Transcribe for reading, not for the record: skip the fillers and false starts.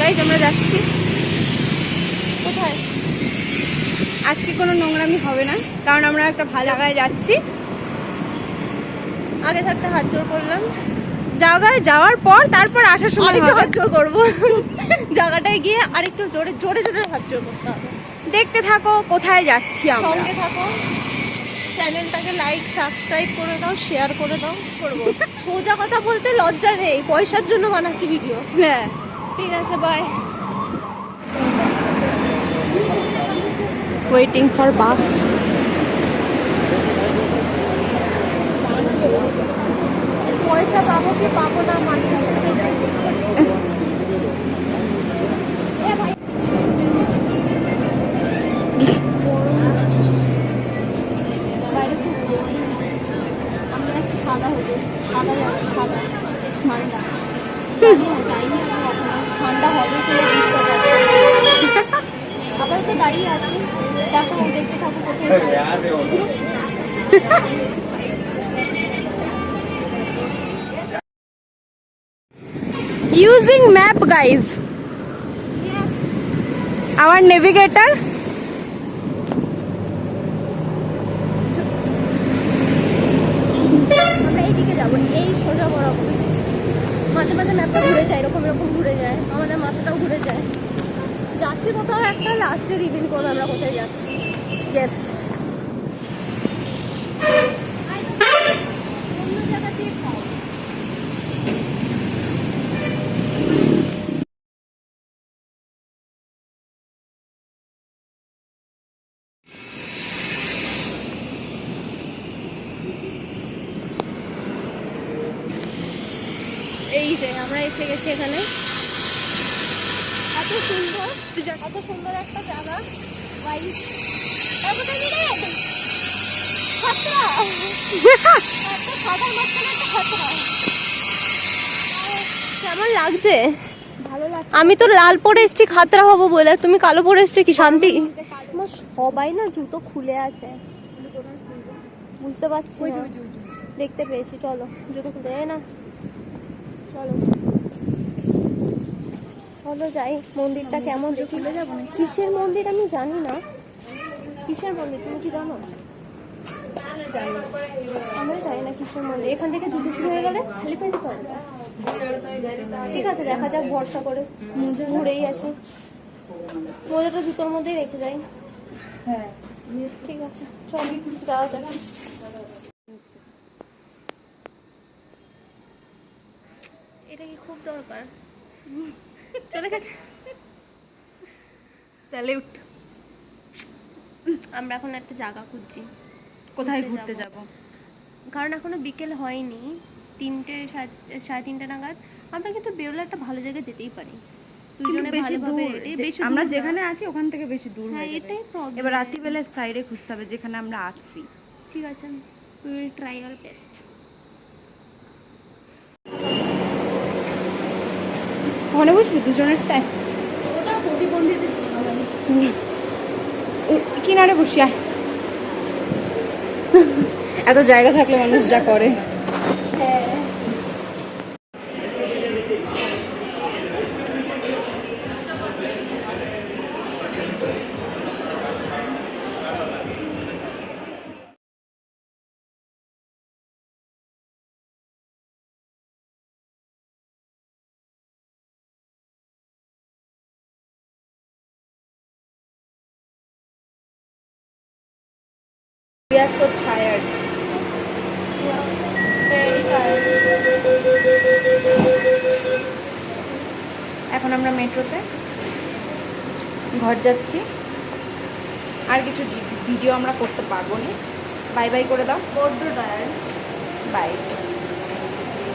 Guys আমরা যাচ্ছি কোথায়? আজকে কোনো নোংরামি হবে না, কারণ আমরা একটা ভালো জায়গায় যাচ্ছি। আগে থাকতে হাত জোর করলাম, জায়গায় যাওয়ার পর তারপর আসার সময় আরেকটু হাত জোর করবো। জায়গাটায় গিয়ে আরেকটু জোরে জোরে জোরে হাত জোর করতে হবে। দেখতে থাকো কোথায় যাচ্ছি আমরা। সঙ্গে থাকো, চ্যানেলটাকে লাইক সাবস্ক্রাইব করে দাও, শেয়ার করে দাও। করবো সোজা কথা বলতে লজ্জা নেই, পয়সার জন্য বানাচ্ছি ভিডিও। হ্যাঁ ঠিক আছে, বাই। ওয়েটিং ফর বাস। পয়সা পাবো কি পাবো না মাসের শেষে দেখছি। আমরা একটু সাদা হবো, সাদা যাবো, সাদা ঠান্ডা যাইনি ঠান্ডা হবে কিনা আবার তো দাঁড়িয়ে আছি, দেখো দেখতে থাকো কোথায় যাই। Using map guys, our navigator. আমরা এইদিকে যাবো, এই সোজা বরাবর। মাঝে মাঝে ম্যাপটা ঘুরে যায়, এরকম এরকম ঘুরে যায়, আমাদের মাথাটাও ঘুরে যায়। যাচ্ছি কোথাও একটা, লাস্টে রিভিল করবো আমরা কোথায় যাচ্ছি। Yes. অন্য জায়গা দিয়ে খাও। এই যে আমরা এসে গেছি এখানে। এত সুন্দর, এত সুন্দর একটা জায়গা। কেমন লাগছে? ভালো লাগছে। আমি তো লাল পরে এসছি খাতরা হবো বলে, তুমি কালো পরে এসছো কি শান্তি? আমার সবাই না জুতো খুলে আছে, বুঝতে পারছি না। দেখতে পেয়েছি, চলো জুতো খুলে যায় না, চলো চলো যাই। মন্দিরটা কেমন দেখি। কিসের মন্দির আমি জানি না, কিসের মন্দির তুমি কি জানো? আমরা জানি না কিসের মন্দির। এখান থেকে জুতো শুরু হয়ে গেলে খালি পাইতে পারবে। ঠিক আছে, দেখা যাক, ভরসা করে ঘুরেই আসি। মোজাটা জুতোর মধ্যেই রেখে যাই। হ্যাঁ ঠিক আছে, চল যাওয়া যাক। এটা কি খুব দরকার? চলে গেছে। স্যালিউট। আমরা এখন একটা জায়গা খুঁজছি কোথায় ঘুরতে যাব? কারণ এখনো বিকেল হয়নি, 3টে সাড়ে 3টে নাগাদ। আমরা কিন্তু বেরোলে একটা ভালো জায়গায় যেতেই পারি, দুজনে ভালোভাবে। বেশি আমরা যেখানে আছি ওখান থেকে বেশি দূর হ্যাঁ, হয়ে যাবে। এটাই প্রবলেম। এবার রাত্রিবেলা সাইডে খুঁজতে হবে যেখানে আমরা আছি। ঠিক আছে, we will try our best. মনে বসবি দুজনেরটায়? ওটা প্রতিবন্ধীদের জন্য। কিনারে বসি আয়। এত জায়গা থাকলে মানুষ যা করে। হ্যাঁ We are so tired. এখন আমরা মেট্রোতে ঘর যাচ্ছি। আর কিছু ভিডিও আমরা করতে পারবো না। বাই বাই করে দাও। বড্ড টায়ার্ড। বাই।